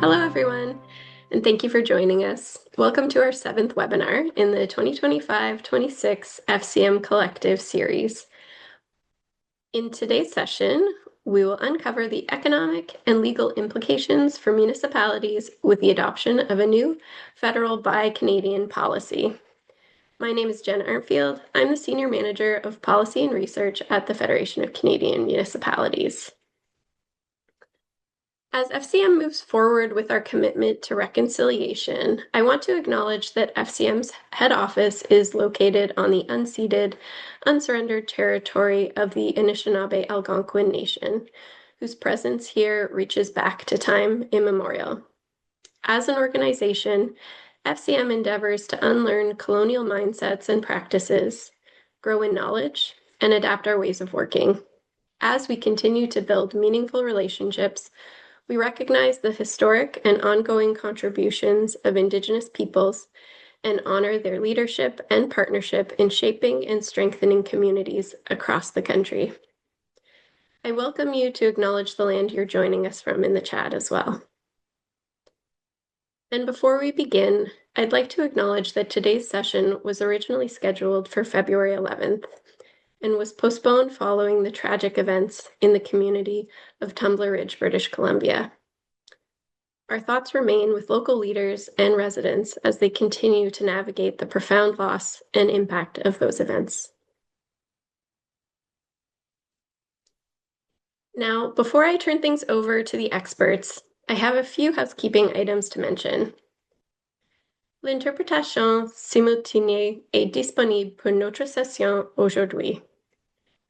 Hello, everyone, and thank you for joining us. Welcome to our 7th webinar in the 2025-26 FCM Collective series. In today's session, we will uncover the economic and legal implications for municipalities with the adoption of a new federal Buy Canadian policy. My name is Jen Armfield. I'm the Senior Manager of Policy and Research at the Federation of Canadian Municipalities. As FCM moves forward with our commitment to reconciliation, I want to acknowledge that FCM's head office is located on the unceded, unsurrendered territory of the Anishinaabe Algonquin Nation, whose presence here reaches back to time immemorial. As an organization, FCM endeavors to unlearn colonial mindsets and practices, grow in knowledge, and adapt our ways of working. As we continue to build meaningful relationships, we recognize the historic and ongoing contributions of Indigenous peoples and honor their leadership and partnership in shaping and strengthening communities across the country. I welcome you to acknowledge the land you're joining us from in the chat as well. And before we begin, I'd like to acknowledge that today's session was originally scheduled for February 11th and was postponed following the tragic events in the community of Tumbler Ridge, British Columbia. Our thoughts remain with local leaders and residents as they continue to navigate the profound loss and impact of those events. Now, before I turn things over to the experts, I have a few housekeeping items to mention. L'interprétation simultanée est disponible pour notre session aujourd'hui.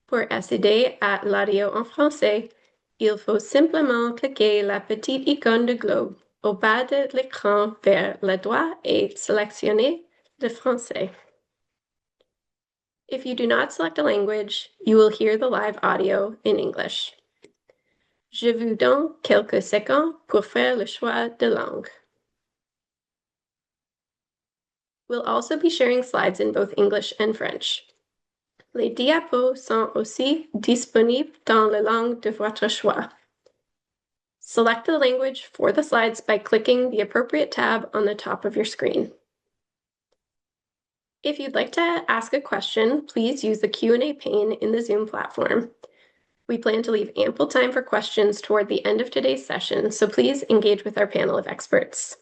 Pour accéder à l'audio en français, il faut simplement cliquer la petite icône de globe au bas de l'écran vers la droite et sélectionner le français. If you do not select a language, you will hear the live audio in English. Je vous donne quelques secondes pour faire le choix de langue. We'll also be sharing slides in both English and French. Les diapos sont aussi disponibles dans la langue de votre choix. Select the language for the slides by clicking the appropriate tab on the top of your screen. If you'd like to ask a question, please use the Q&A pane in the Zoom platform. We plan to leave ample time for questions toward the end of today's session, so please engage with our panel of experts.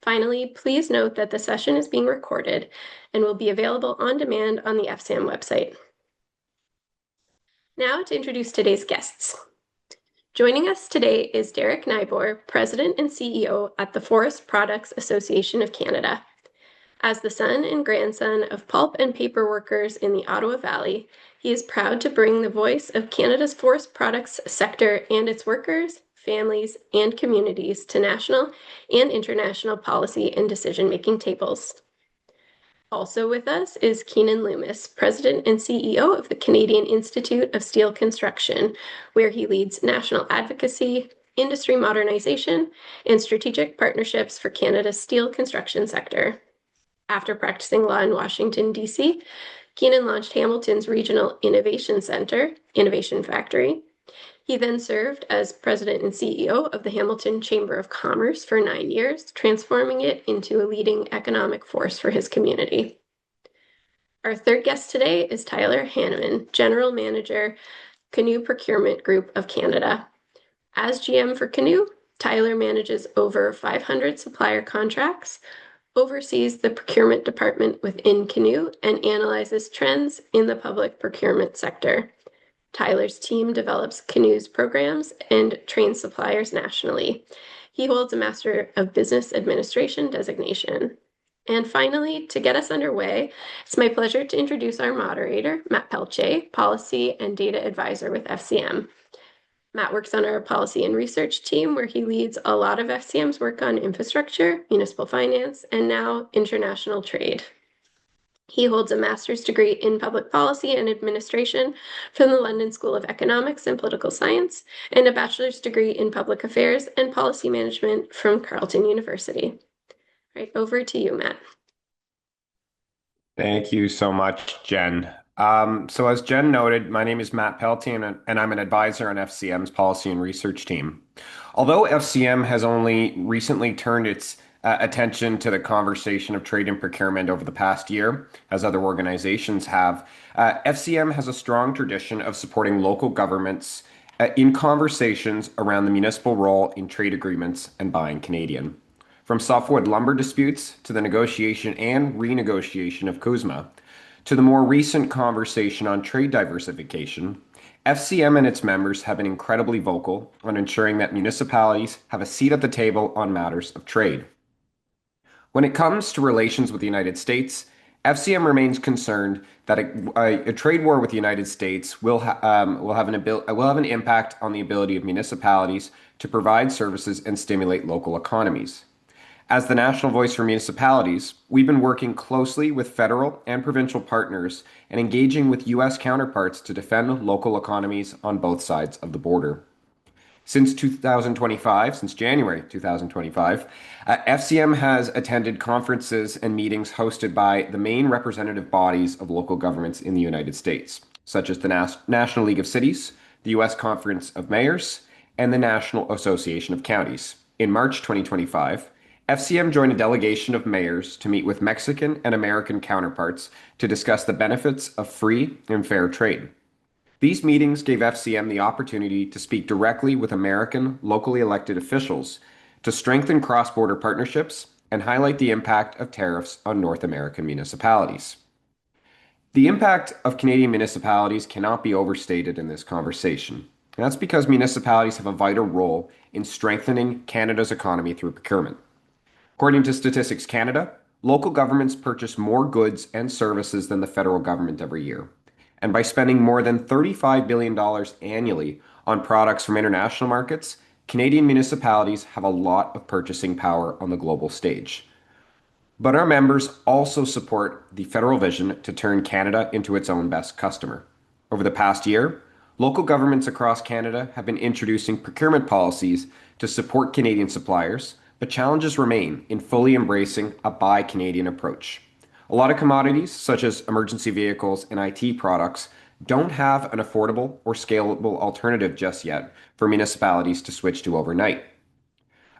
Finally, please note that the session is being recorded and will be available on demand on the FCM website. Now to introduce today's guests. Joining us today is Derek Nybor, President and CEO at the Forest Products Association of Canada. As the son and grandson of pulp and paper workers in the Ottawa Valley, he is proud to bring the voice of Canada's forest products sector and its workers, families, and communities to national and international policy and decision-making tables. Also with us is Keenan Loomis, President and CEO of the Canadian Institute of Steel Construction, where he leads national advocacy, industry modernization, and strategic partnerships for Canada's steel construction sector. After practicing law in Washington, D.C., Keenan launched Hamilton's Regional Innovation Center, Innovation Factory. He then served as president and CEO of the Hamilton Chamber of Commerce for 9 years, transforming it into a leading economic force for his community. Our third guest today is Tyler Hanneman, General Manager, Canoe Procurement Group of Canada. As GM for Canoe, Tyler manages over 500 supplier contracts, oversees the procurement department within Canoe, and analyzes trends in the public procurement sector. Tyler's team develops Canoe's programs and trains suppliers nationally. He holds a Master of Business Administration designation. And finally, to get us underway, it's my pleasure to introduce our moderator, Matt Pelche, Policy and Data Advisor with FCM. Matt works on our policy and research team, where he leads a lot of FCM's work on infrastructure, municipal finance, and now international trade. He holds a master's degree in public policy and administration from the London School of Economics and Political Science, and a bachelor's degree in public affairs and policy management from Carleton University. Right, over to you, Matt. Thank you so much, Jen. So as Jen noted, my name is Matt Peltier, and I'm an advisor on FCM's policy and research team. Although FCM has only recently turned its attention to the conversation of trade and procurement over the past year, as other organizations have, FCM has a strong tradition of supporting local governments in conversations around the municipal role in trade agreements and buying Canadian. From softwood lumber disputes to the negotiation and renegotiation of CUSMA, to the more recent conversation on trade diversification, FCM and its members have been incredibly vocal on ensuring that municipalities have a seat at the table on matters of trade. When it comes to relations with the United States, FCM remains concerned that a trade war with the United States will have an impact on the ability of municipalities to provide services and stimulate local economies. As the national voice for municipalities, we've been working closely with federal and provincial partners and engaging with U.S. counterparts to defend local economies on both sides of the border. Since January 2025, FCM has attended conferences and meetings hosted by the main representative bodies of local governments in the United States, such as the National League of Cities, the U.S. Conference of Mayors, and the National Association of Counties. In March 2025, FCM joined a delegation of mayors to meet with Mexican and American counterparts to discuss the benefits of free and fair trade. These meetings gave FCM the opportunity to speak directly with American locally elected officials to strengthen cross border partnerships and highlight the impact of tariffs on North American municipalities. The impact of Canadian municipalities cannot be overstated in this conversation. And that's because municipalities have a vital role in strengthening Canada's economy through procurement. According to Statistics Canada, local governments purchase more goods and services than the federal government every year. And by spending more than $35 billion annually on products from international markets, Canadian municipalities have a lot of purchasing power on the global stage. But our members also support the federal vision to turn Canada into its own best customer. Over the past year, local governments across Canada have been introducing procurement policies to support Canadian suppliers, but challenges remain in fully embracing a Buy Canadian approach. A lot of commodities, such as emergency vehicles and IT products, don't have an affordable or scalable alternative just yet for municipalities to switch to overnight.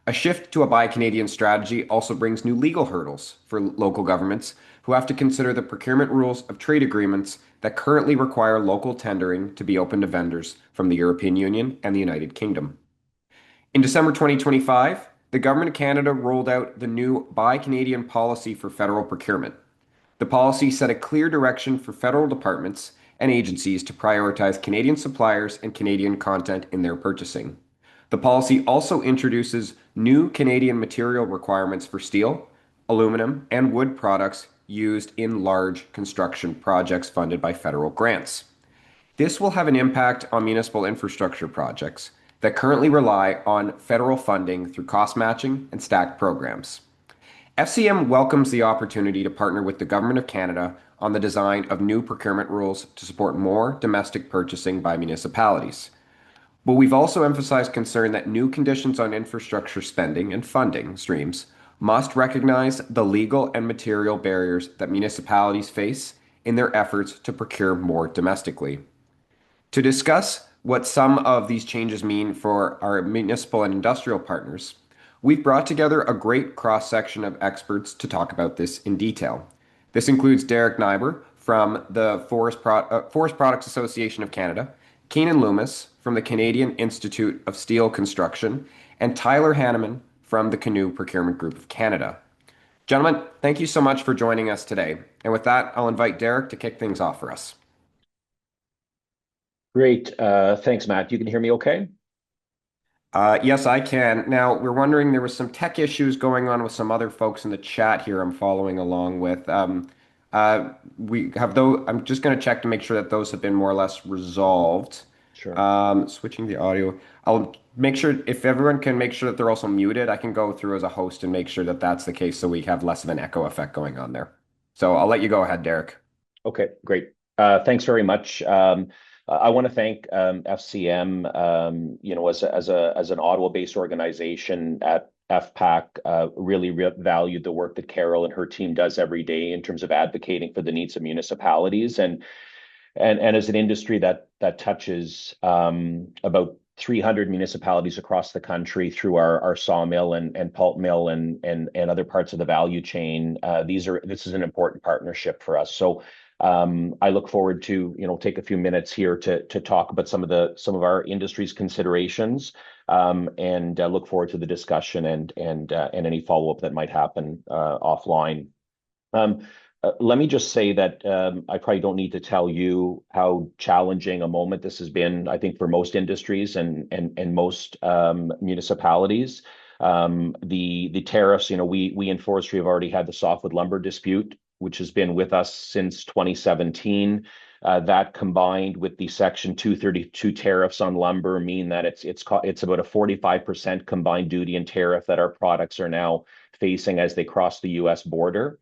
A shift to a Buy Canadian strategy also brings new legal hurdles for local governments who have to consider the procurement rules of trade agreements that currently require local tendering to be open to vendors from the European Union and the United Kingdom. In December 2025, the Government of Canada rolled out the new Buy Canadian policy for federal procurement. The policy set a clear direction for federal departments and agencies to prioritize Canadian suppliers and Canadian content in their purchasing. The policy also introduces new Canadian material requirements for steel, aluminum, and wood products used in large construction projects funded by federal grants. This will have an impact on municipal infrastructure projects that currently rely on federal funding through cost matching and stacked programs. FCM welcomes the opportunity to partner with the Government of Canada on the design of new procurement rules to support more domestic purchasing by municipalities. But we've also emphasized concern that new conditions on infrastructure spending and funding streams must recognize the legal and material barriers that municipalities face in their efforts to procure more domestically. To discuss what some of these changes mean for our municipal and industrial partners, we've brought together a great cross-section of experts to talk about this in detail. This includes Derek Nyber from the Forest Products Association of Canada, Keenan Loomis from the Canadian Institute of Steel Construction, and Tyler Hanneman from the Canoe Procurement Group of Canada. Gentlemen, thank you so much for joining us today. And with that, I'll invite Derek to kick things off for us. Great. Thanks, Matt. You can hear me okay? Yes, I can. Now, we're wondering there was some tech issues going on with some other folks in the chat here I'm following along with. We have those. I'm just going to check to make sure that those have been more or less resolved. Sure. Switching the audio. I'll make sure if everyone can make sure that they're also muted, I can go through as a host and make sure that that's the case so we have less of an echo effect going on there. So I'll let you go ahead, Derek. Okay, great. Thanks very much. I want to thank FCM, as an Ottawa-based organization at FPAC, really valued the work that Carol and her team does every day in terms of advocating for the needs of municipalities. And and as an industry that touches about 300 municipalities across the country through our sawmill and pulp mill and other parts of the value chain, this is an important partnership for us. So I look forward to take a few minutes here to talk about some of our industry's considerations, and look forward to the discussion and any follow-up that might happen offline. Let me just say that I probably don't need to tell you how challenging a moment this has been, I think, for most industries and most municipalities. The tariffs, we in forestry have already had the softwood lumber dispute, which has been with us since 2017. That combined with the Section 232 tariffs on lumber mean that it's about a 45% combined duty and tariff that our products are now facing as they cross the U.S. border.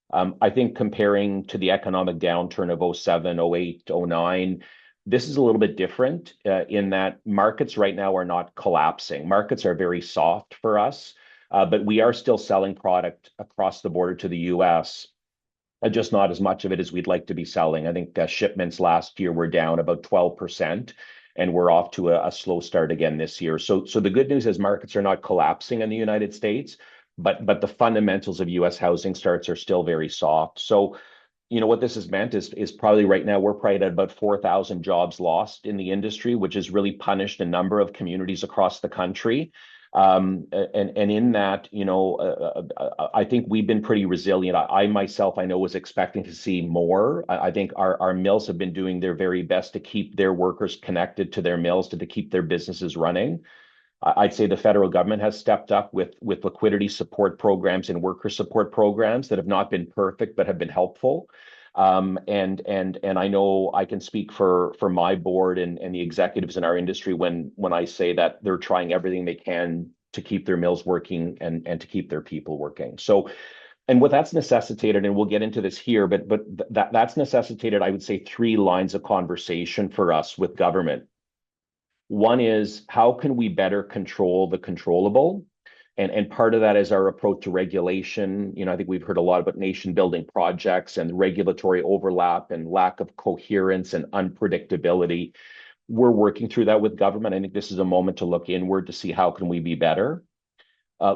I think comparing to the economic downturn of 07, 08, 09, this is a little bit different in that markets right now are not collapsing. Markets are very soft for us, but we are still selling product across the border to the US, just not as much of it as we'd like to be selling. I think shipments last year were down about 12%, and we're off to a slow start again this year. So the good news is markets are not collapsing in the United States, but the fundamentals of U.S. housing starts are still very soft. So, what this has meant is probably right now we're probably at about 4,000 jobs lost in the industry, which has really punished a number of communities across the country. And in that, I think we've been pretty resilient. I myself, I know, was expecting to see more. I think our mills have been doing their very best to keep their workers connected to their mills, to keep their businesses running. I'd say the federal government has stepped up with liquidity support programs and worker support programs that have not been perfect, but have been helpful. And I know I can speak for my board and the executives in our industry when I say that they're trying everything they can to keep their mills working and to keep their people working. So, and what that's necessitated, and we'll get into this here, but that's necessitated, I would say, three lines of conversation for us with government. One is, how can we better control the controllable? And part of that is our approach to regulation. I think we've heard a lot about nation building projects and regulatory overlap and lack of coherence and unpredictability. We're working through that with government. I think this is a moment to look inward to see how can we be better.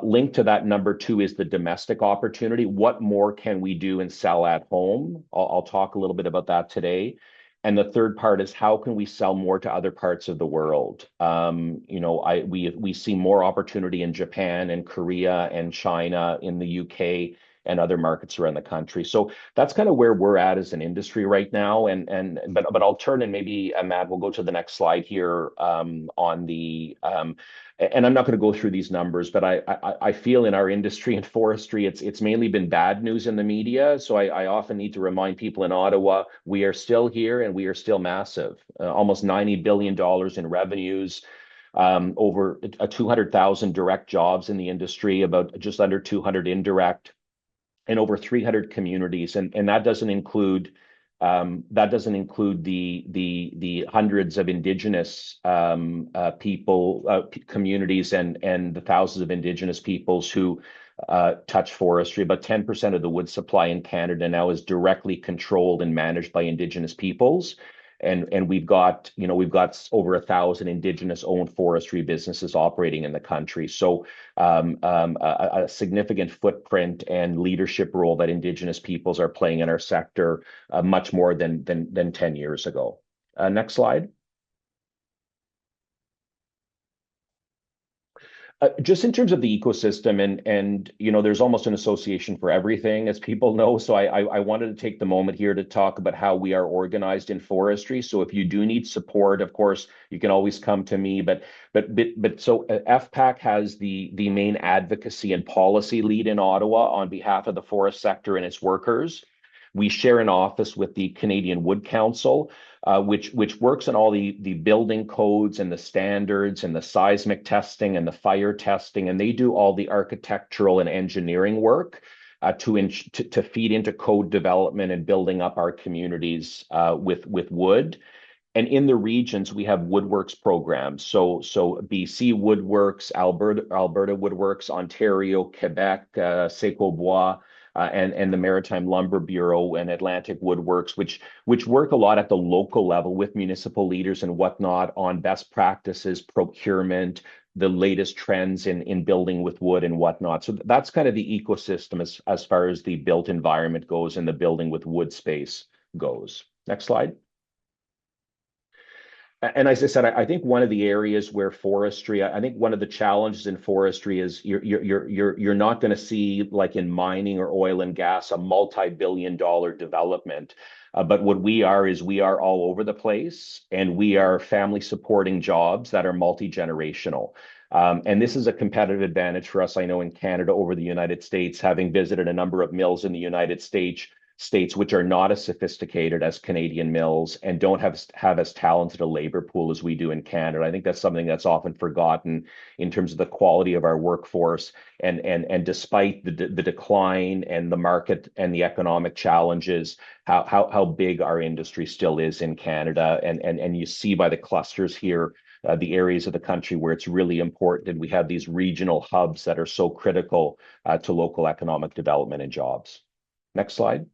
Linked to that, number two is the domestic opportunity. What more can we do and sell at home? I'll talk a little bit about that today. And the third part is, how can we sell more to other parts of the world? We see more opportunity in Japan and Korea and China, in the UK and other markets around the country. So that's kind of where we're at as an industry right now. But I'll turn, and maybe Matt, we'll go to the next slide here on the and I'm not going to go through these numbers, but I feel in our industry and forestry, it's mainly been bad news in the media. So I often need to remind people in Ottawa, we are still here and we are still massive. Almost $90 billion in revenues, over 200,000 direct jobs in the industry, about just under 200 indirect, and over 300 communities. And that doesn't include the hundreds of Indigenous people, communities, and the thousands of Indigenous peoples who touch forestry. About 10% of the wood supply in Canada now is directly controlled and managed by Indigenous peoples. And we've got over 1,000 Indigenous-owned forestry businesses operating in the country. So a significant footprint and leadership role that Indigenous peoples are playing in our sector, much more than 10 years ago. Next slide. Just in terms of the ecosystem, and there's almost an association for everything, as people know. So I wanted to take the moment here to talk about how we are organized in forestry. So if you do need support, of course, you can always come to me. But so FPAC has the main advocacy and policy lead in Ottawa on behalf of the forest sector and its workers. We share an office with the Canadian Wood Council, which works on all the building codes and the standards and the seismic testing and the fire testing, and they do all the architectural and engineering work to feed into code development and building up our communities with wood. And in the regions, we have woodworks programs. So BC Woodworks, Alberta Woodworks, Ontario, Quebec, Seco Bois, and the Maritime Lumber Bureau and Atlantic Woodworks, which work a lot at the local level with municipal leaders and whatnot on best practices, procurement, the latest trends in building with wood and whatnot. So that's kind of the ecosystem as far as the built environment goes and the building with wood space goes. Next slide. And as I said, I think one of the areas where forestry, I think one of the challenges in forestry is you're not going to see, like in mining or oil and gas, a multi-billion-dollar development. But what we are is we are all over the place, and we are family supporting jobs that are multi-generational. And this is a competitive advantage for us, I know, in Canada over the United States, having visited a number of mills in the United States which are not as sophisticated as Canadian mills and don't have as talented a labor pool as we do in Canada. I think that's something that's often forgotten in terms of the quality of our workforce. And despite the decline and the market and the economic challenges, how big our industry still is in Canada. And you see by the clusters here, the areas of the country where it's really important. And we have these regional hubs that are so critical to local economic development and jobs. Next slide.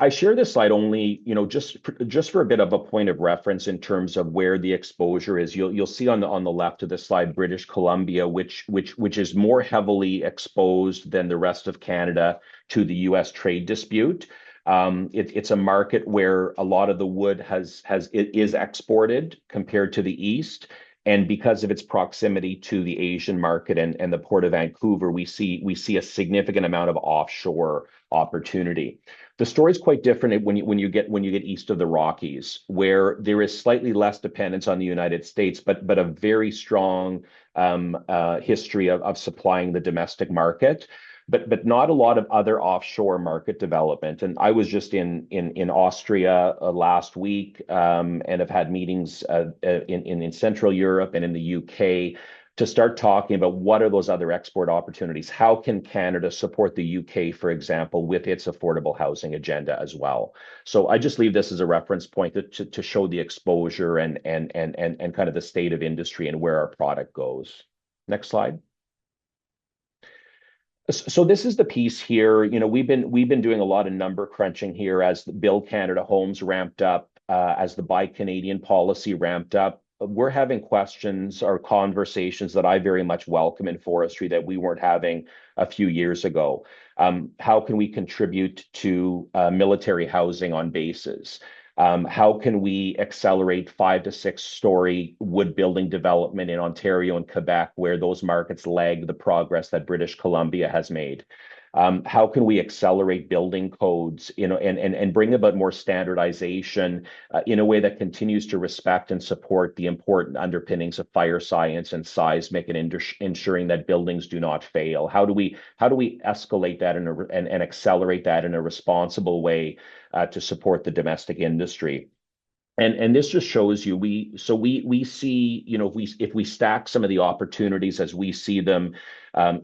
I share this slide only, just for a bit of a point of reference in terms of where the exposure is. You'll see on the left of the slide, British Columbia, which is more heavily exposed than the rest of Canada to the U.S. trade dispute. It's a market where a lot of the wood is exported compared to the east. And because of its proximity to the Asian market and the Port of Vancouver, we see a significant amount of offshore opportunity. The story is quite different when you get east of the Rockies, where there is slightly less dependence on the United States, but a very strong history of supplying the domestic market. But not a lot of other offshore market development. And I was just in Austria last week, and have had meetings in Central Europe and in the UK to start talking about what are those other export opportunities. How can Canada support the UK, for example, with its affordable housing agenda as well? So I just leave this as a reference point to show the exposure and kind of the state of industry and where our product goes. Next slide. So this is the piece here. We've been doing a lot of number crunching here as the Build Canada Homes ramped up, as the Buy Canadian policy ramped up. We're having questions or conversations that I very much welcome in forestry that we weren't having a few years ago. How can we contribute to military housing on bases? How can we accelerate 5 to 6 story wood building development in Ontario and Quebec, where those markets lag the progress that British Columbia has made? How can we accelerate building codes, and bring about more standardization in a way that continues to respect and support the important underpinnings of fire science and seismic, and ensuring that buildings do not fail? How do we escalate that and accelerate that in a responsible way to support the domestic industry? And this just shows you we see, if we stack some of the opportunities as we see them,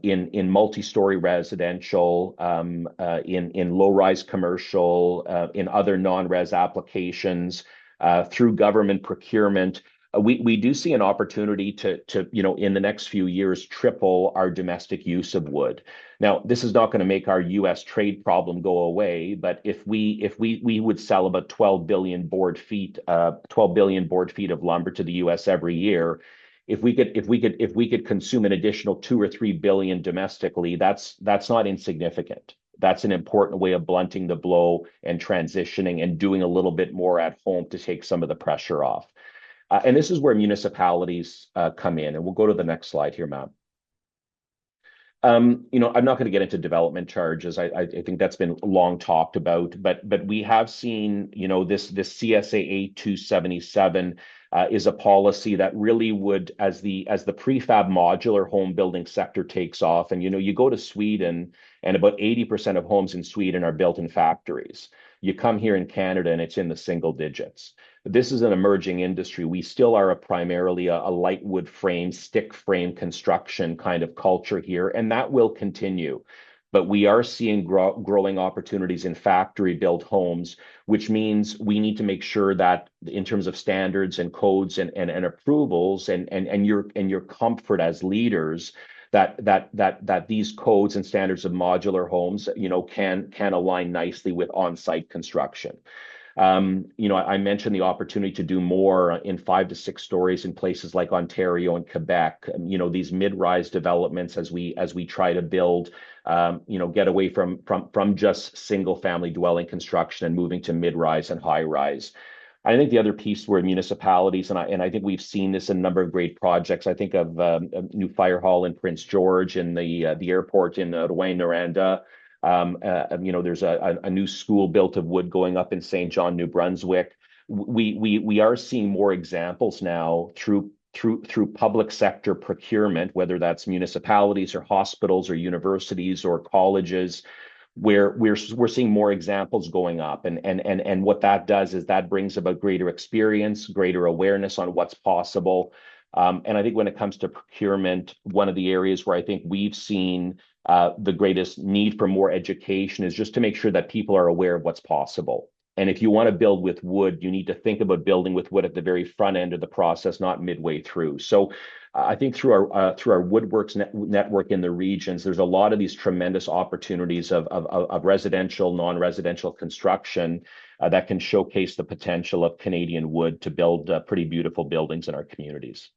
in multi-story residential, in low-rise commercial, in other non-res applications, through government procurement. We do see an opportunity to in the next few years triple our domestic use of wood. Now, this is not going to make our U.S. trade problem go away, but if we would sell about 12 billion board feet of lumber to the U.S. every year, if we could consume an additional 2 or 3 billion domestically, that's not insignificant. That's an important way of blunting the blow and transitioning and doing a little bit more at home to take some of the pressure off. And this is where municipalities come in. And we'll go to the next slide here, Matt. I'm not going to get into development charges. I think that's been long talked about, but we have seen, this CSA 277 is a policy that really would, as the prefab modular home building sector takes off, and you go to Sweden, and about 80% of homes in Sweden are built in factories. You come here in Canada, and it's in the single digits. This is an emerging industry. We still are primarily a light wood frame, stick frame construction kind of culture here, and that will continue. But we are seeing growing opportunities in factory-built homes, which means we need to make sure that in terms of standards and codes and approvals and your comfort as leaders, that these codes and standards of modular homes, can align nicely with on-site construction. I mentioned the opportunity to do more in 5 to 6 stories in places like Ontario and Quebec. These mid-rise developments as we try to build, get away from just single-family dwelling construction and moving to mid-rise and high-rise. I think the other piece were municipalities, and I think we've seen this in a number of great projects. I think of a new fire hall in Prince George, and the airport in Rouyn-Noranda. There's a new school built of wood going up in St. John, New Brunswick. We are seeing more examples now through public sector procurement, whether that's municipalities or hospitals or universities or colleges, where we're seeing more examples going up, and what that does is that brings about greater experience, greater awareness on what's possible. And I think when it comes to procurement, one of the areas where I think we've seen the greatest need for more education is just to make sure that people are aware of what's possible. And if you want to build with wood, you need to think about building with wood at the very front end of the process, not midway through. So I think through our Woodworks network in the regions, there's a lot of these tremendous opportunities of residential, non-residential construction that can showcase the potential of Canadian wood to build pretty beautiful buildings in our communities.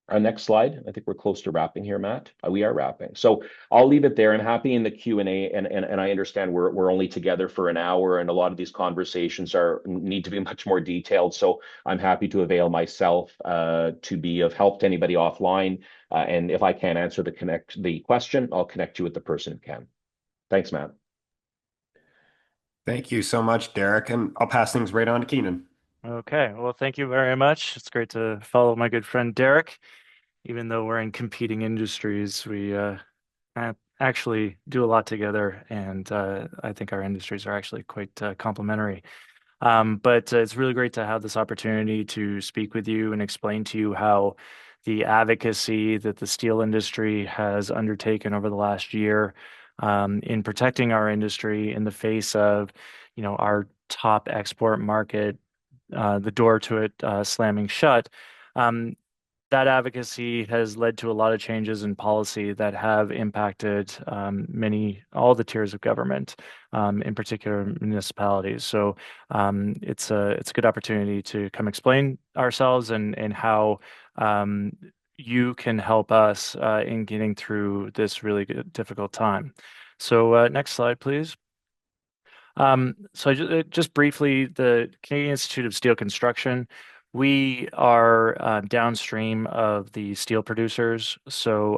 Our next slide. I think we're close to wrapping here, Matt. We are wrapping. So I'll leave it there. I'm happy in the Q&A, and I understand we're only together for an hour, and a lot of these conversations need to be much more detailed. So I'm happy to avail myself to be of help to anybody offline. And if I can't answer the question, I'll connect you with the person who can. Thanks, Matt. Thank you so much, Derek. And I'll pass things right on to Keenan. Okay, well, thank you very much. It's great to follow my good friend Derek. Even though we're in competing industries, we actually do a lot together, and I think our industries are actually quite complementary. But it's really great to have this opportunity to speak with you and explain to you how the advocacy that the steel industry has undertaken over the last year in protecting our industry in the face of, our top export market, the door to it slamming shut. That advocacy has led to a lot of changes in policy that have impacted all the tiers of government, in particular municipalities. So it's a good opportunity to come explain ourselves and how you can help us in getting through this really difficult time. So next slide, please. Just briefly, the Canadian Institute of Steel Construction, we are downstream of the steel producers. So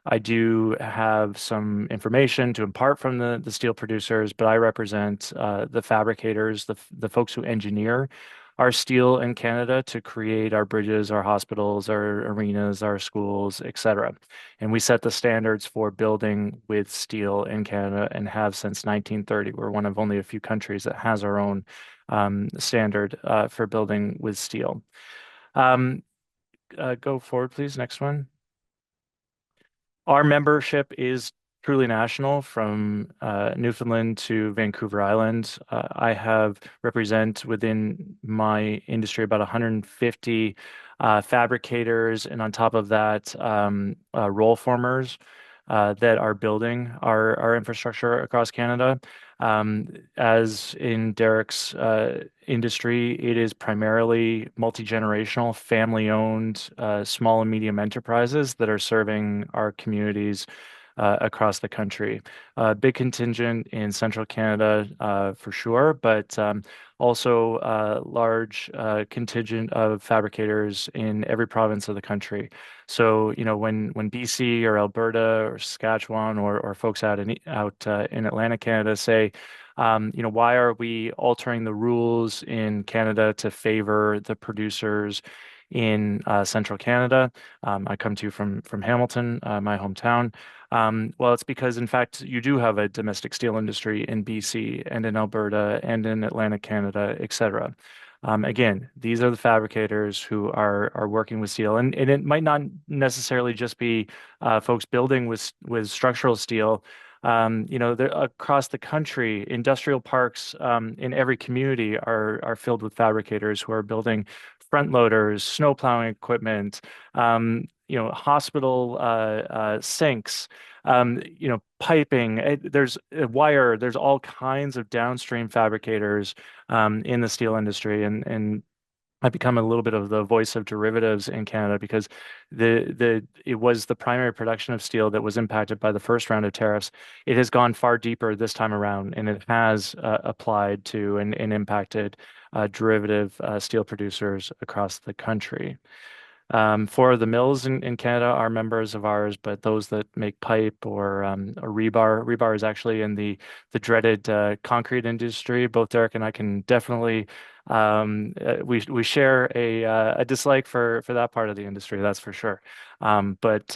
I do have some information to impart from the steel producers, but I represent the fabricators, the folks who engineer our steel in Canada to create our bridges, our hospitals, our arenas, our schools, etc. And we set the standards for building with steel in Canada and have since 1930. We're one of only a few countries that has our own standard for building with steel. Go forward, please. Next one. Our membership is truly national from Newfoundland to Vancouver Island. I have represent within my industry about 150 fabricators, and on top of that, roll formers that are building our infrastructure across Canada. As in Derek's industry, it is primarily multi-generational, family-owned, small and medium enterprises that are serving our communities across the country. Big contingent in central Canada for sure, but also a large contingent of fabricators in every province of the country. So, when BC or Alberta or Saskatchewan or folks out in Atlantic Canada say, why are we altering the rules in Canada to favor the producers in central Canada? I come to you from Hamilton, my hometown. Well, it's because, in fact, you do have a domestic steel industry in BC and in Alberta and in Atlantic Canada, etc. Again, these are the fabricators who are working with steel, and it might not necessarily just be folks building with structural steel. Across the country, industrial parks in every community are filled with fabricators who are building front loaders, snow plowing equipment, hospital sinks, piping. There's wire. There's all kinds of downstream fabricators in the steel industry, and I've become a little bit of the voice of derivatives in Canada because it was the primary production of steel that was impacted by the first round of tariffs. It has gone far deeper this time around, and it has applied to and impacted derivative steel producers across the country. Four of the mills in Canada are members of ours, but those that make pipe or rebar is actually in the dreaded concrete industry. Both Derek and I can definitely we share a dislike for that part of the industry, that's for sure. But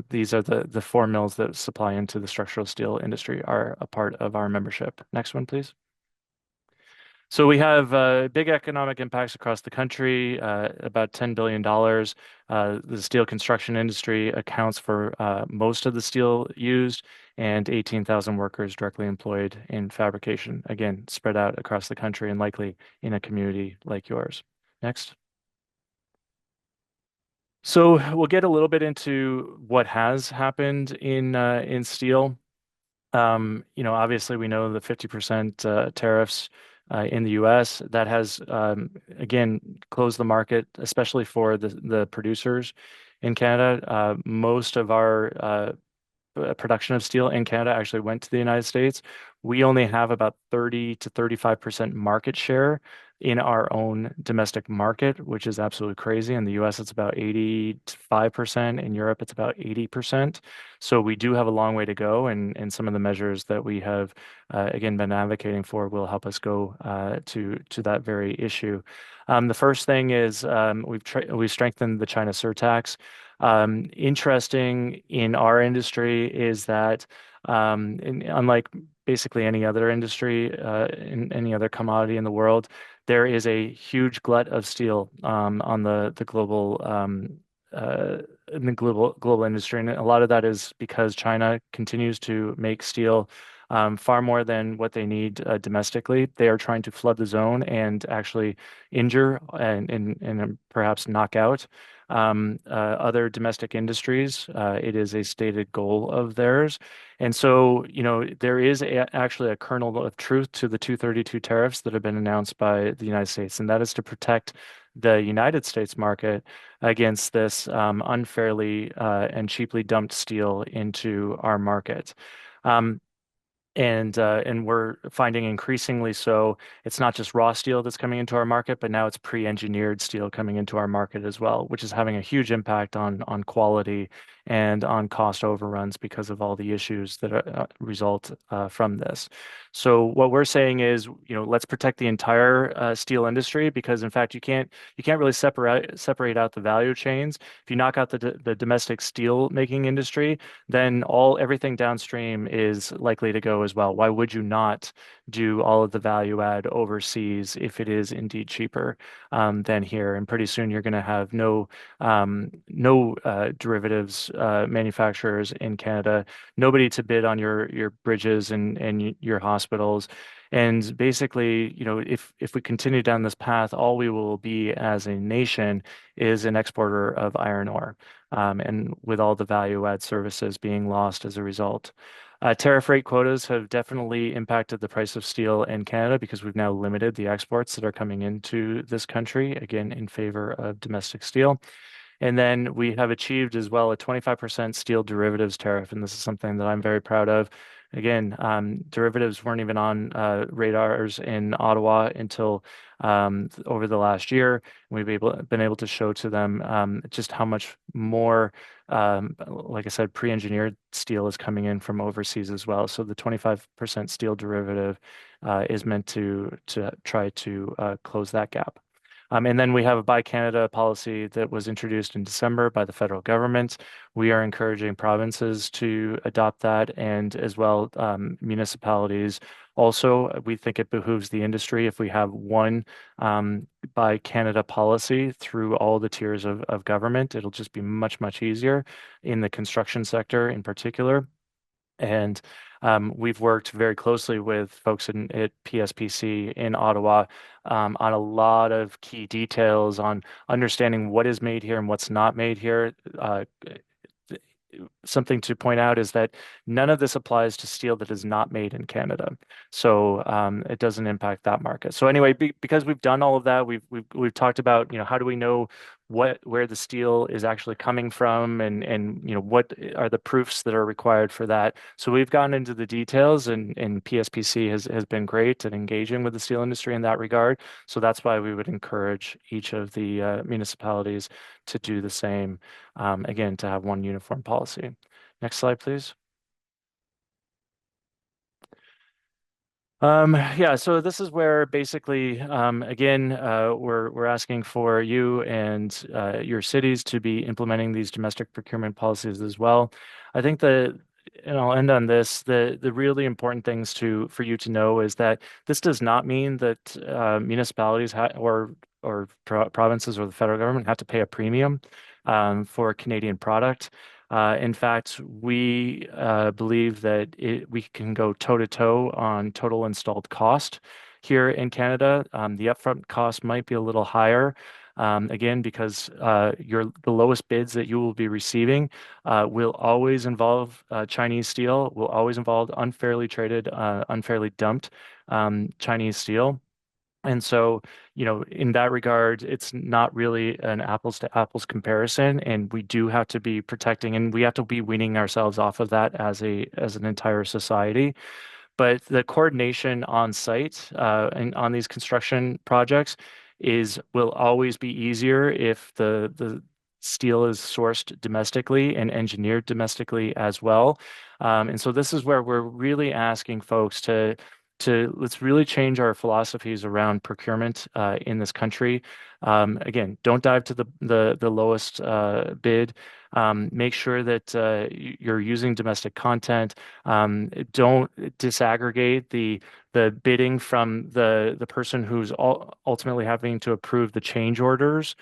these are the four mills that supply into the structural steel industry are a part of our membership. Next one, please. So we have big economic impacts across the country, about $10 billion. The steel construction industry accounts for most of the steel used, and 18,000 workers directly employed in fabrication, again, spread out across the country and likely in a community like yours. Next. So we'll get a little bit into what has happened in steel. Obviously we know the 50% tariffs in the US that has again closed the market, especially for the producers in Canada. Most of our production of steel in Canada actually went to the United States. We only have about 30 to 35% market share in our own domestic market, which is absolutely crazy. In the US, it's about 85%. In Europe, it's about 80%. So we do have a long way to go, and some of the measures that we have, again, been advocating for will help us go to that very issue. The first thing is we've strengthened the China surtax. Interesting in our industry is that unlike basically any other industry in any other commodity in the world, there is a huge glut of steel on the global in the global industry, and a lot of that is because China continues to make steel far more than what they need domestically. They are trying to flood the zone and actually injure and perhaps knock out other domestic industries. It is a stated goal of theirs. And so, there is actually a kernel of truth to the 232 tariffs that have been announced by the United States, and that is to protect the United States market against this unfairly and cheaply dumped steel into our market. Um, and we're finding increasingly so it's not just raw steel that's coming into our market, but now it's pre-engineered steel coming into our market as well, which is having a huge impact on quality and on cost overruns because of all the issues that result from this. So what we're saying is, let's protect the entire steel industry because, in fact, you can't really separate out the value chains. If you knock out the domestic steel making industry, then everything downstream is likely to go as well. Why would you not do all of the value add overseas if it is indeed cheaper than here? And pretty soon you're going to have no derivatives manufacturers in Canada, nobody to bid on your bridges and your hospitals. And basically, if we continue down this path, all we will be as a nation is an exporter of iron ore, and with all the value add services being lost as a result. Tariff rate quotas have definitely impacted the price of steel in Canada because we've now limited the exports that are coming into this country, again, in favor of domestic steel. And then we have achieved as well a 25% steel derivatives tariff, and this is something that I'm very proud of. Again, derivatives weren't even on radars in Ottawa until over the last year. We've been able to show to them just how much more, like I said, pre-engineered steel is coming in from overseas as well. So the 25% steel derivative is meant to try to close that gap. And then we have a Buy Canada policy that was introduced in December by the federal government. We are encouraging provinces to adopt that and as well municipalities. Also, we think it behooves the industry if we have one Buy Canada policy through all the tiers of government. It'll just be much, much easier in the construction sector in particular. And we've worked very closely with folks at PSPC in Ottawa on a lot of key details on understanding what is made here and what's not made here. Something to point out is that none of this applies to steel that is not made in Canada. So it doesn't impact that market. So anyway, because we've done all of that, we've talked about, how do we know where the steel is actually coming from, and what are the proofs that are required for that. So we've gotten into the details, and PSPC has been great at engaging with the steel industry in that regard. So that's why we would encourage each of the municipalities to do the same, again, to have one uniform policy. Next slide, please. Yeah, so this is where basically, again, we're asking for you and your cities to be implementing these domestic procurement policies as well. I think and I'll end on this, the really important things for you to know is that this does not mean that municipalities or provinces or the federal government have to pay a premium for a Canadian product. In fact, we believe that we can go toe to toe on total installed cost here in Canada. The upfront cost might be a little higher. Again, because the lowest bids that you will be receiving will always involve Chinese steel, will always involve unfairly traded, unfairly dumped Chinese steel. And so, in that regard, it's not really an apples to apples comparison, and we do have to be protecting, and we have to be weaning ourselves off of that as an entire society. But the coordination on site and on these construction projects will always be easier if the steel is sourced domestically and engineered domestically as well. And so this is where we're really asking folks to let's really change our philosophies around procurement in this country. Again, don't dive to the lowest bid. Make sure that you're using domestic content. Don't disaggregate the bidding from the person who's ultimately having to approve the change orders,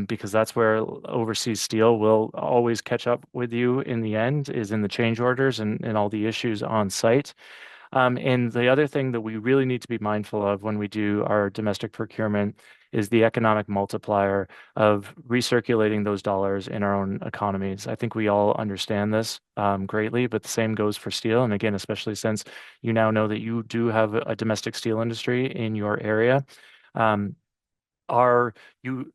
because that's where overseas steel will always catch up with you in the end, is in the change orders and all the issues on site. And the other thing that we really need to be mindful of when we do our domestic procurement is the economic multiplier of recirculating those dollars in our own economies. I think we all understand this greatly, but the same goes for steel. And again, especially since you now know that you do have a domestic steel industry in your area. Um, are you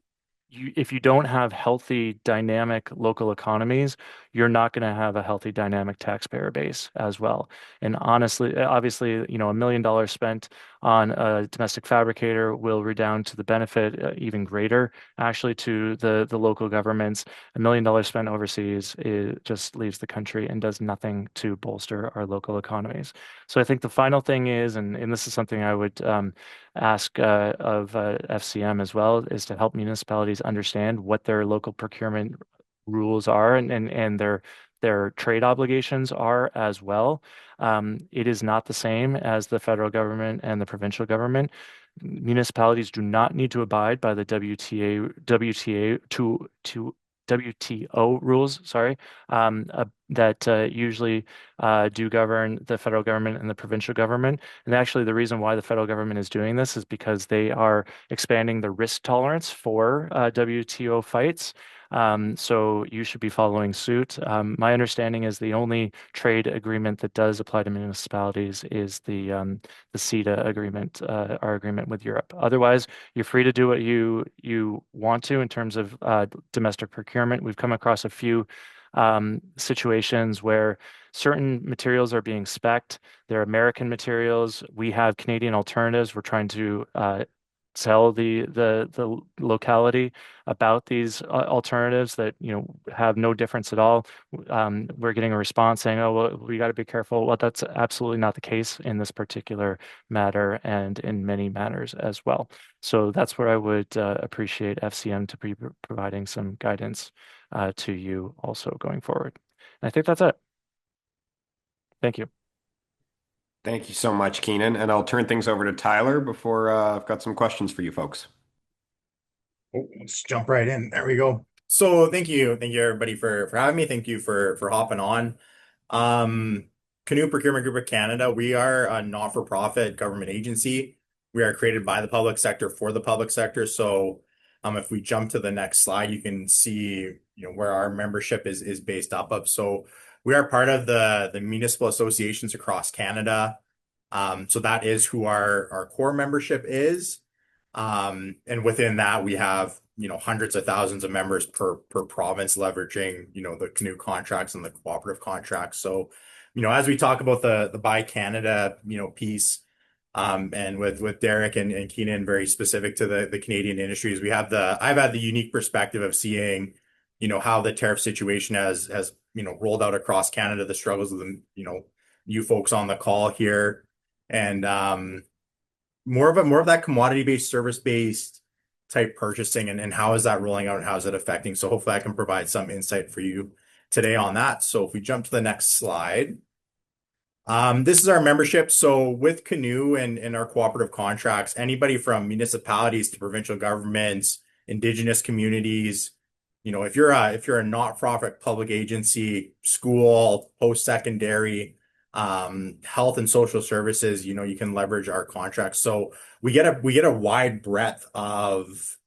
if you don't have healthy, dynamic local economies, you're not going to have a healthy, dynamic taxpayer base as well. And honestly, obviously, $1 million spent on a domestic fabricator will redound to the benefit even greater, actually, to the local governments. $1 million spent overseas, it just leaves the country and does nothing to bolster our local economies. So I think the final thing is, and this is something I would ask of FCM as well, is to help municipalities understand what their local procurement rules are and their trade obligations are as well. It is not the same as the federal government and the provincial government. Municipalities do not need to abide by the WTA to WTO rules, sorry, that usually do govern the federal government and the provincial government. And actually, the reason why the federal government is doing this is because they are expanding the risk tolerance for WTO fights. So you should be following suit. My understanding is the only trade agreement that does apply to municipalities is the CETA agreement, our agreement with Europe. Otherwise, you're free to do what you want to in terms of domestic procurement. We've come across a few situations where certain materials are being spec'd. They're American materials. We have Canadian alternatives. We're trying to tell the locality about these alternatives that have no difference at all. We're getting a response saying, "Oh, well, we got to be careful." Well, that's absolutely not the case in this particular matter, and in many matters as well. So that's where I would appreciate FCM to be providing some guidance to you also going forward. And I think that's it. Thank you. Thank you so much, Keenan. And I'll turn things over to Tyler before I've got some questions for you folks. Oh, let's jump right in. There we go. So thank you everybody for having me. Thank you for hopping on. Canoe Procurement Group of Canada, we are a not-for-profit government agency. We are created by the public sector for the public sector. So if we jump to the next slide, you can see where our membership is based up of. So we are part of the municipal associations across Canada. So that is who our core membership is. And within that, we have hundreds of thousands of members per province, leveraging the canoe contracts and the cooperative contracts. So as we talk about the Buy Canada piece, and with Derek and Keenan, very specific to the Canadian industries, I've had the unique perspective of seeing how the tariff situation has rolled out across Canada, the struggles of the you folks on the call here, and more of that commodity-based, service-based type purchasing, and how is that rolling out and how is it affecting? So hopefully I can provide some insight for you today on that. So if we jump to the next slide, this is our membership. So with Canoe and our cooperative contracts, anybody from municipalities to provincial governments, Indigenous communities, if you're a not-for-profit public agency, school, post-secondary, health and social services, you can leverage our contracts. So we get a wide breadth of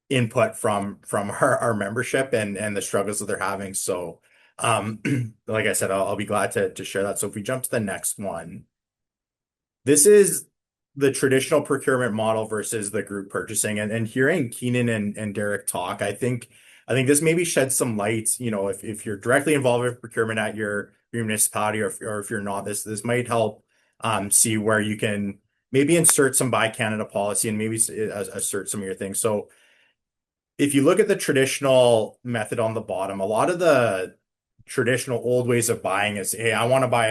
input from our membership and the struggles that they're having. So like I said, I'll be glad to share that. So if we jump to the next one, this is the traditional procurement model versus the group purchasing. And hearing Keenan and Derek talk, I think this maybe sheds some light, if you're directly involved with procurement at your municipality, or if you're not, this might help see where you can maybe insert some Buy Canada policy and maybe assert some of your things. So if you look at the traditional method on the bottom, a lot of the traditional old ways of buying is, hey, I want to buy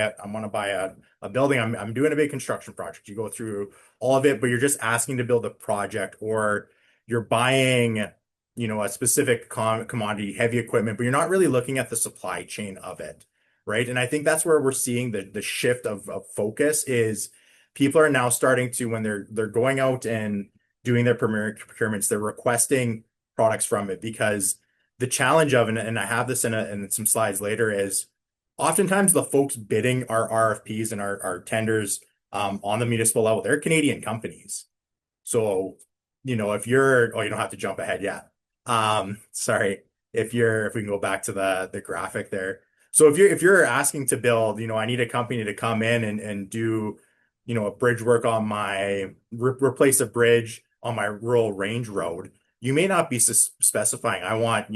a building. I'm doing a big construction project. You go through all of it, but you're just asking to build a project, or you're buying, a specific commodity, heavy equipment, but you're not really looking at the supply chain of it, right? And I think that's where we're seeing the shift of focus is people are now starting to, when they're going out and doing their procurements, they're requesting products from it, because the challenge of, and I have this in some slides later, is oftentimes the folks bidding our RFPs and our tenders on the municipal level, they're Canadian companies. So, if you're, oh, you don't have to jump ahead yet. Sorry, if we can go back to the graphic there. So if you're asking to build, I need a company to come in and do, a bridge work on replace a bridge on my rural range road, you may not be specifying, I want,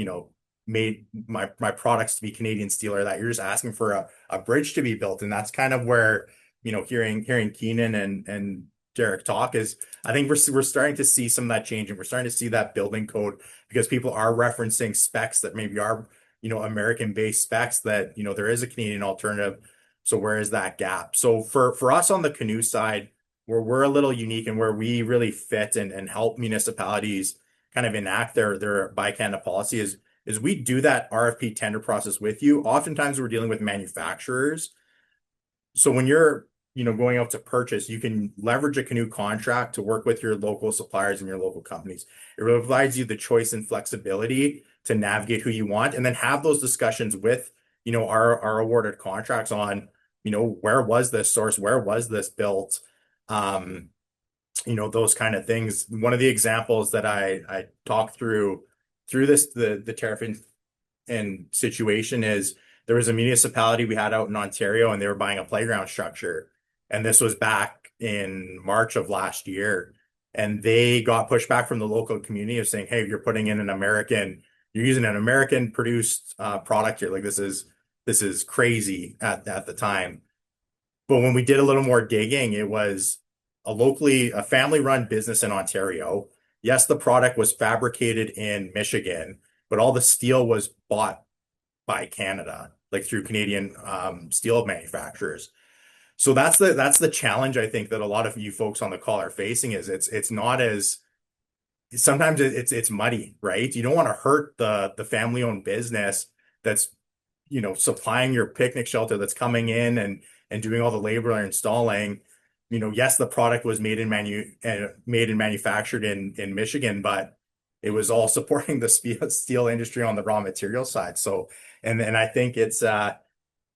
made my products to be Canadian steel or that. You're just asking for a bridge to be built. And that's kind of where, hearing Keenan and Derek talk is, I think we're starting to see some of that change, and we're starting to see that building code, because people are referencing specs that maybe are, American-based specs that, there is a Canadian alternative. So where is that gap? So for us on the Canoe side, where we're a little unique and where we really fit and help municipalities kind of enact their Buy Canada policy is we do that RFP tender process with you. Oftentimes we're dealing with manufacturers. So when you're, going out to purchase, you can leverage a Canoe contract to work with your local suppliers and your local companies. It provides you the choice and flexibility to navigate who you want, and then have those discussions with, our awarded contracts on, where was this source? Where was this built? Those kind of things. One of the examples that I talked through this, the tariff and situation, is there was a municipality we had out in Ontario, and they were buying a playground structure. And this was back in March of last year. And they got pushback from the local community of saying, hey, you're using an American produced product here. Like, this is crazy at the time. But when we did a little more digging, it was a family-run business in Ontario. Yes, the product was fabricated in Michigan, but all the steel was bought by Canada, like through Canadian steel manufacturers. So that's the challenge, I think, that a lot of you folks on the call are facing, is it's not as, sometimes it's muddy, right? You don't want to hurt the family-owned business that's, supplying your picnic shelter, that's coming in and doing all the labor and installing. Yes, the product was made and manufactured in Michigan, but it was all supporting the steel industry on the raw material side. So, and I think it's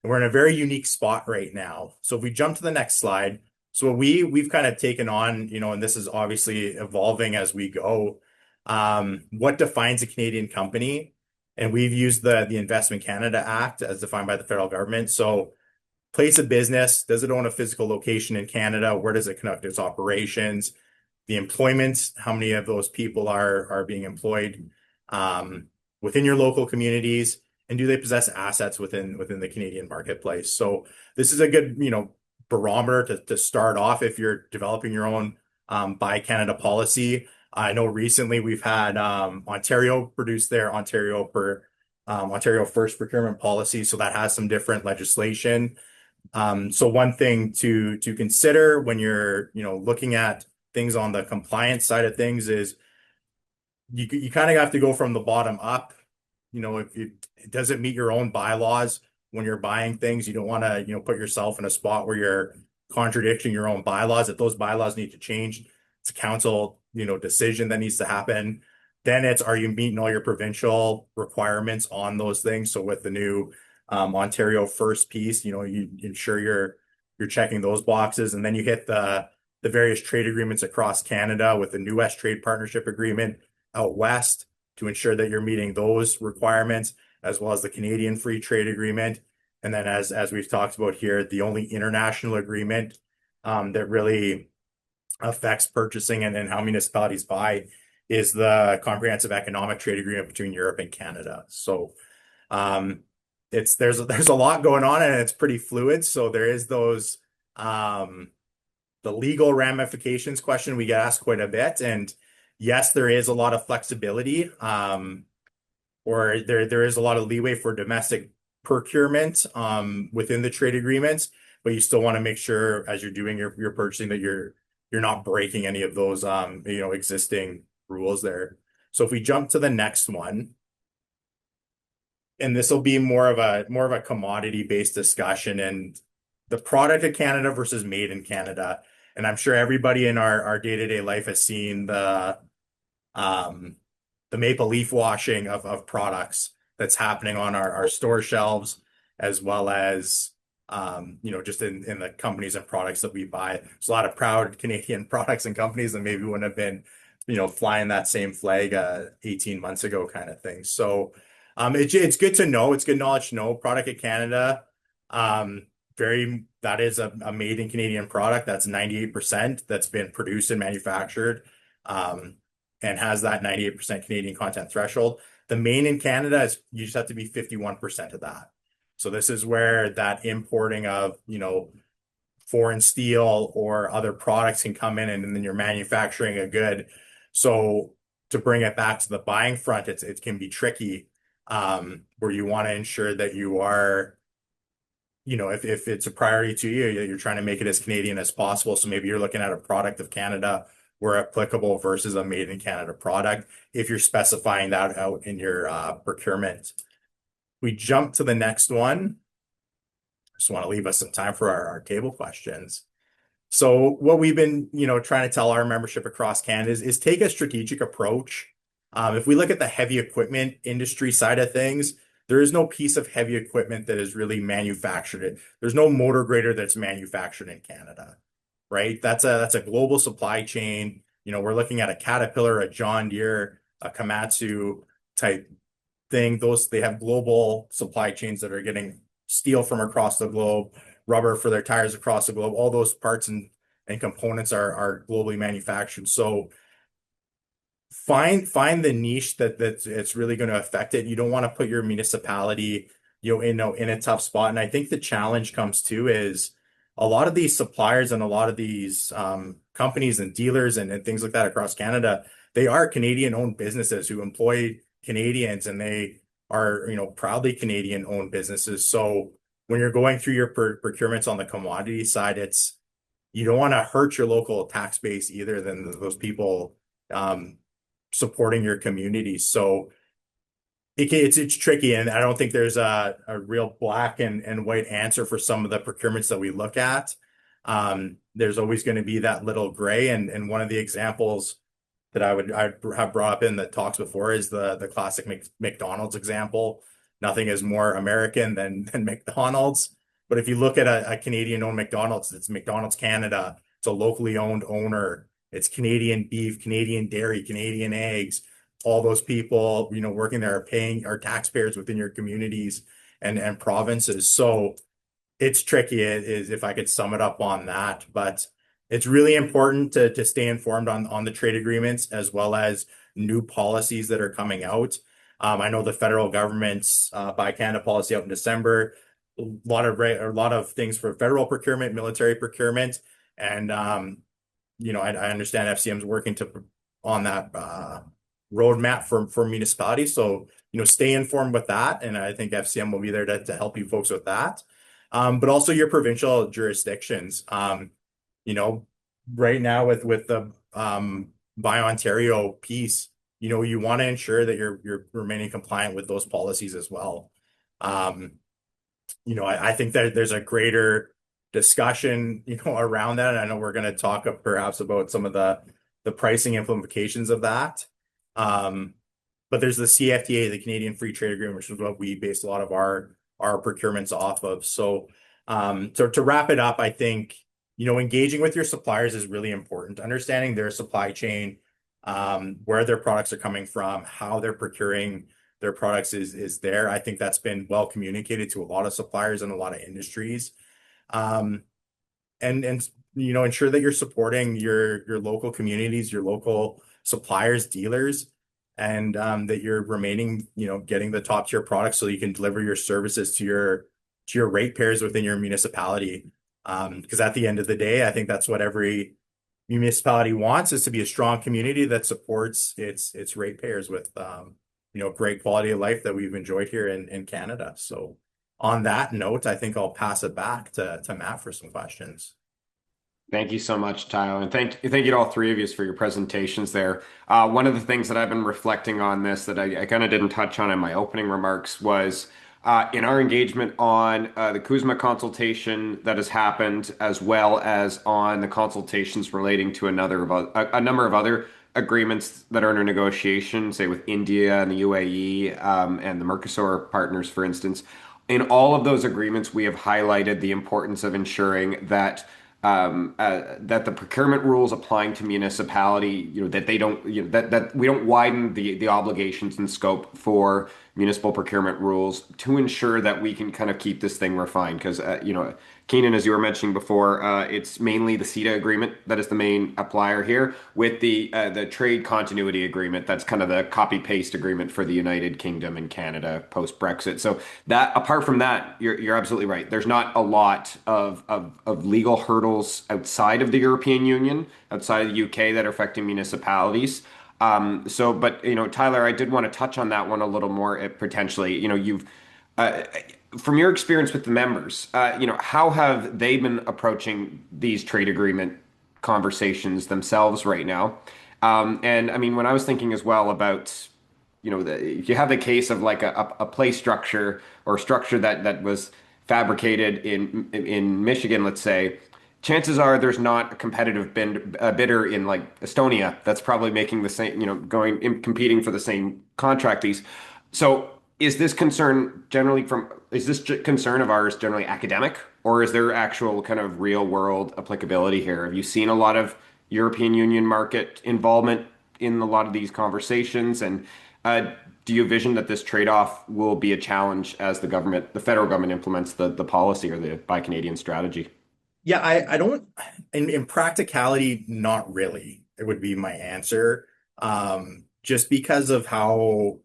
And we're in a very unique spot right now. So if we jump to the next slide, so what we've kind of taken on, and this is obviously evolving as we go, what defines a Canadian company? And we've used the Investment Canada Act as defined by the federal government. So place of business, does it own a physical location in Canada? Where does it conduct its operations? The employment, how many of those people are being employed within your local communities, and do they possess assets within the Canadian marketplace? So this is a good, barometer to start off if you're developing your own Buy Canada policy. I know recently we've had Ontario produce their Ontario First procurement policy, so that has some different legislation. So one thing to consider when you're looking at things on the compliance side of things is you kind of have to go from the bottom up. If it doesn't meet your own bylaws when you're buying things, you don't want to put yourself in a spot where you're contradicting your own bylaws. If those bylaws need to change, it's a council decision that needs to happen. Then are you meeting all your provincial requirements on those things? So with the new Ontario First piece, you ensure you're checking those boxes, and then you hit the various trade agreements across Canada with the new West Trade Partnership Agreement out west to ensure that you're meeting those requirements, as well as the Canadian Free Trade Agreement. And then as we've talked about here, the only international agreement that really affects purchasing and how municipalities buy is the Comprehensive Economic Trade Agreement between Europe and Canada. So there's a lot going on, and it's pretty fluid. So there is those the legal ramifications question we get asked quite a bit. And yes, there is a lot of flexibility, or there is a lot of leeway for domestic procurement within the trade agreements, but you still want to make sure as you're doing your purchasing that you're not breaking any of those existing rules there. So if we jump to the next one, and this will be more of a commodity-based discussion, and the product of Canada versus made in Canada. And I'm sure everybody in our day-to-day life has seen the maple leaf washing of products that's happening on our store shelves, as well as just in the companies and products that we buy. There's a lot of proud Canadian products and companies that maybe wouldn't have been flying that same flag 18 months ago, kind of thing. So it's good to know. It's good knowledge to know. Product of Canada, that is a made in Canadian product. That's 98% that's been produced and manufactured, and has that 98% Canadian content threshold. The main in Canada is you just have to be 51% of that. So this is where that importing of foreign steel or other products can come in, and then you're manufacturing a good. So to bring it back to the buying front, it can be tricky, where you want to ensure that you are, if it's a priority to you, you're trying to make it as Canadian as possible. So maybe you're looking at a product of Canada where applicable versus a made in Canada product, if you're specifying that out in your procurement. We jump to the next one. Just want to leave us some time for our table questions. So what we've been, trying to tell our membership across Canada is take a strategic approach. If we look at the heavy equipment industry side of things, there is no piece of heavy equipment that is really manufactured. There's no motor grader that's manufactured in Canada, right? That's a global supply chain. We're looking at a Caterpillar, a John Deere, a Komatsu type thing. They have global supply chains that are getting steel from across the globe, rubber for their tires across the globe. All those parts and components are globally manufactured. So find the niche that it's really going to affect it. You don't want to put your municipality in a tough spot. And I think the challenge comes to is a lot of these suppliers and a lot of these companies and dealers and things like that across Canada, they are Canadian owned businesses who employ Canadians, and they are proudly Canadian owned businesses. So when you're going through your procurements on the commodity side, you don't want to hurt your local tax base either than those people supporting your community. So it's tricky, and I don't think there's a real black and white answer for some of the procurements that we look at. There's always going to be that little gray, and one of the examples that I have brought up in the talks before is the classic McDonald's example. nothing is more American than McDonald's. But if you look at a Canadian-owned McDonald's, it's McDonald's Canada. It's a locally owned owner. It's Canadian beef, Canadian dairy, Canadian eggs. All those people, working there are paying are taxpayers within your communities and provinces. So it's tricky is if I could sum it up on that. But it's really important to stay informed on the trade agreements as well as new policies that are coming out. I know the federal government's Buy Canada policy out in December, a lot of things for federal procurement, military procurement, and I understand FCM's working on that roadmap for municipalities. So stay informed with that, and I think FCM will be there to help you folks with that. But also your provincial jurisdictions. Right now with the Buy Ontario piece, you want to ensure that you're remaining compliant with those policies as well. I think that there's a greater discussion, around that. And I know we're going to talk perhaps about some of the pricing implications of that. But there's the CFTA, the Canadian Free Trade Agreement, which is what we base a lot of our procurements off of. So to wrap it up, I think, engaging with your suppliers is really important. Understanding their supply chain, where their products are coming from, how they're procuring their products is there. I think that's been well communicated to a lot of suppliers and a lot of industries. And ensure that you're supporting your local communities, your local suppliers, dealers, and that you're remaining, getting the top tier products so you can deliver your services to your ratepayers within your municipality. Because at the end of the day, I think that's what every municipality wants, is to be a strong community that supports its ratepayers with great quality of life that we've enjoyed here in Canada. So on that note, I think I'll pass it back to Matt for some questions. Thank you so much, Tyler, and thank you to all three of you for your presentations there. One of the things that I've been reflecting on this that I kind of didn't touch on in my opening remarks was in our engagement on the CUSMA consultation that has happened, as well as on the consultations relating to a number of other agreements that are under negotiation, say with India and the UAE and the Mercosur partners, for instance. In all of those agreements, we have highlighted the importance of ensuring that that the procurement rules applying to municipality, that they don't, that we don't widen the obligations and scope for municipal procurement rules to ensure that we can kind of keep this thing refined. Because, Keenan, as you were mentioning before, it's mainly the CETA agreement that is the main applier here, with the trade continuity agreement. That's kind of the copy paste agreement for the United Kingdom and Canada post Brexit. So that, apart from that, you're absolutely right. There's not a lot of legal hurdles outside of the European Union, outside of the UK, that are affecting municipalities. But Tyler, I did want to touch on that one a little more. Potentially, you've from your experience with the members, how have they been approaching these trade agreement conversations themselves right now? And I mean, when I was thinking as well about, if you have the case of like a play structure or structure that was fabricated in Michigan, let's say, chances are there's not a competitive bidder in like Estonia that's probably making the same, competing for the same contract piece. So is this concern concern of ours generally academic, or is there actual kind of real world applicability here? Have you seen a lot of European Union market involvement in a lot of these conversations? And do you envision that this trade-off will be a challenge as the federal government implements the policy or the Buy Canadian strategy? Yeah, I don't, in practicality, not really. It would be my answer. Just because of how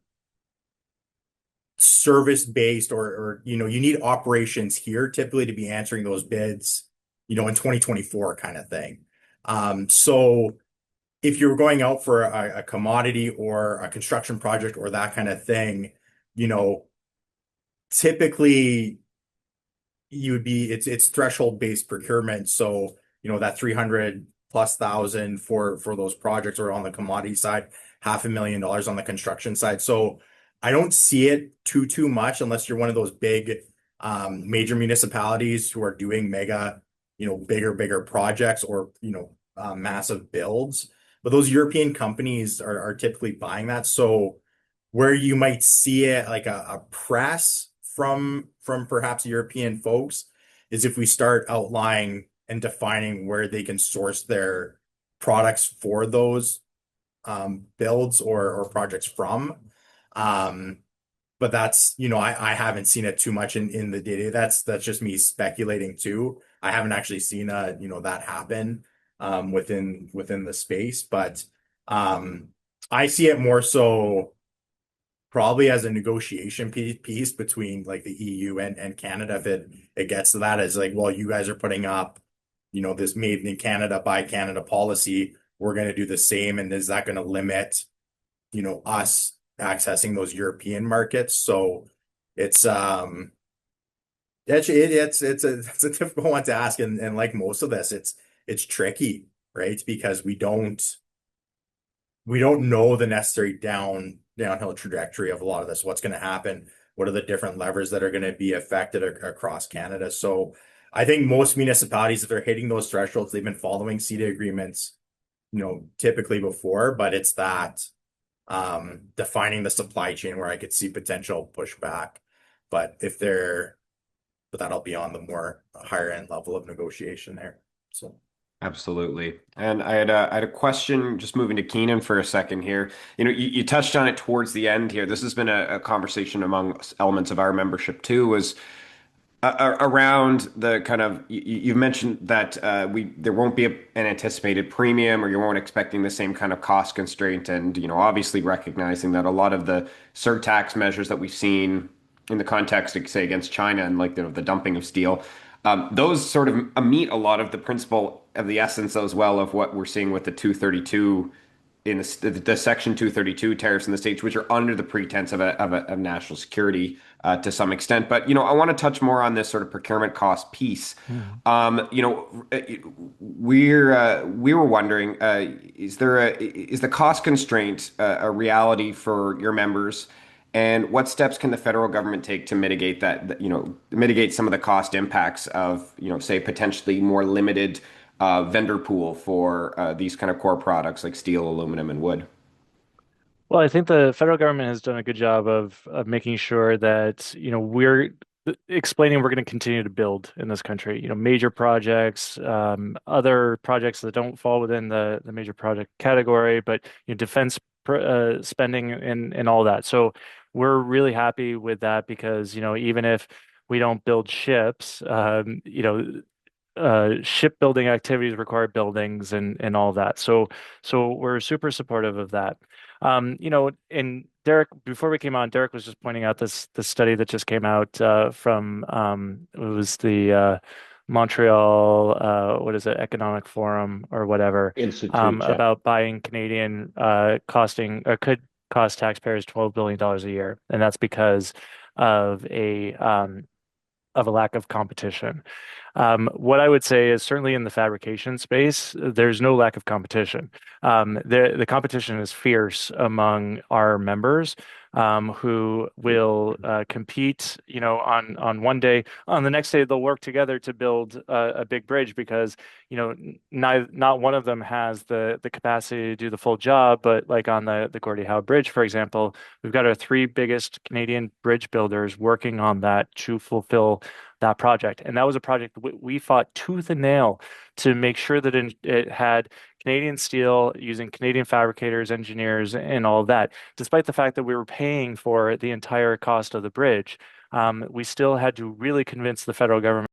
service-based or you need operations here typically to be answering those bids, in 2024 kind of thing. So if you're going out for a commodity or a construction project or that kind of thing, typically it's threshold based procurement. So, that 300,000+ for those projects, or on the commodity side, $500,000 on the construction side. So I don't see it too much unless you're one of those big major municipalities who are doing mega, bigger projects or, massive builds. But those European companies are typically buying that. So where you might see it like a press from perhaps European folks is if we start outlining and defining where they can source their products for those builds or projects from. But that's, I haven't seen it too much in the data. That's just me speculating too. I haven't actually seen that happen within the space, but I see it more so probably as a negotiation piece between like the EU and Canada. If it gets to that, as like, well, you guys are putting up, this made in Canada by Canada policy, we're going to do the same, and is that going to limit, us accessing those European markets? So it's it's a difficult one to ask, and like most of this, it's tricky, right? Because we don't know the necessary downhill trajectory of a lot of this. What's going to happen? What are the different levers that are going to be affected across Canada? So I think most municipalities, if they're hitting those thresholds, they've been following CETA agreements, typically before, but it's that defining the supply chain where I could see potential pushback. But that'll be on the more higher end level of negotiation there. So. Absolutely. And I had a question, just moving to Keenan for a second here. You touched on it towards the end here. This has been a conversation among elements of our membership too, was around the kind of you've mentioned that there won't be an anticipated premium, or you weren't expecting the same kind of cost constraint, and obviously recognizing that a lot of the surtax measures that we've seen in the context of, say, against China and like the dumping of steel, those sort of meet a lot of the principle of the essence as well of what we're seeing with the 232 in the Section 232 tariffs in the States, which are under the pretense of national security to some extent. But I want to touch more on this sort of procurement cost piece. We were wondering, is the cost constraint a reality for your members? And what steps can the federal government take to mitigate mitigate some of the cost impacts of, say, potentially more limited vendor pool for these kind of core products like steel, aluminum, and wood? Well, I think the federal government has done a good job of making sure that, we're explaining we're going to continue to build in this country, major projects, other projects that don't fall within the major project category, but defense spending and all that. So we're really happy with that because, even if we don't build ships, shipbuilding activities require buildings and all that. So we're super supportive of that. And Derek, before we came on, Derek was just pointing out this study that just came out from it was the Montreal what is it, Economic Forum or whatever, Institute, yeah. about buying Canadian costing or could cost taxpayers $12 billion a year, and that's because of a lack of competition. What I would say is certainly in the fabrication space, there's no lack of competition. The competition is fierce among our members, who will compete, on one day. On the next day, they'll work together to build a big bridge because, not one of them has the capacity to do the full job. But like on the Gordie Howe Bridge, for example, we've got our three biggest Canadian bridge builders working on that to fulfill that project. And that was a project we fought tooth and nail to make sure that it had Canadian steel using Canadian fabricators, engineers, and all of that. Despite the fact that we were paying for the entire cost of the bridge, we still had to really convince the federal government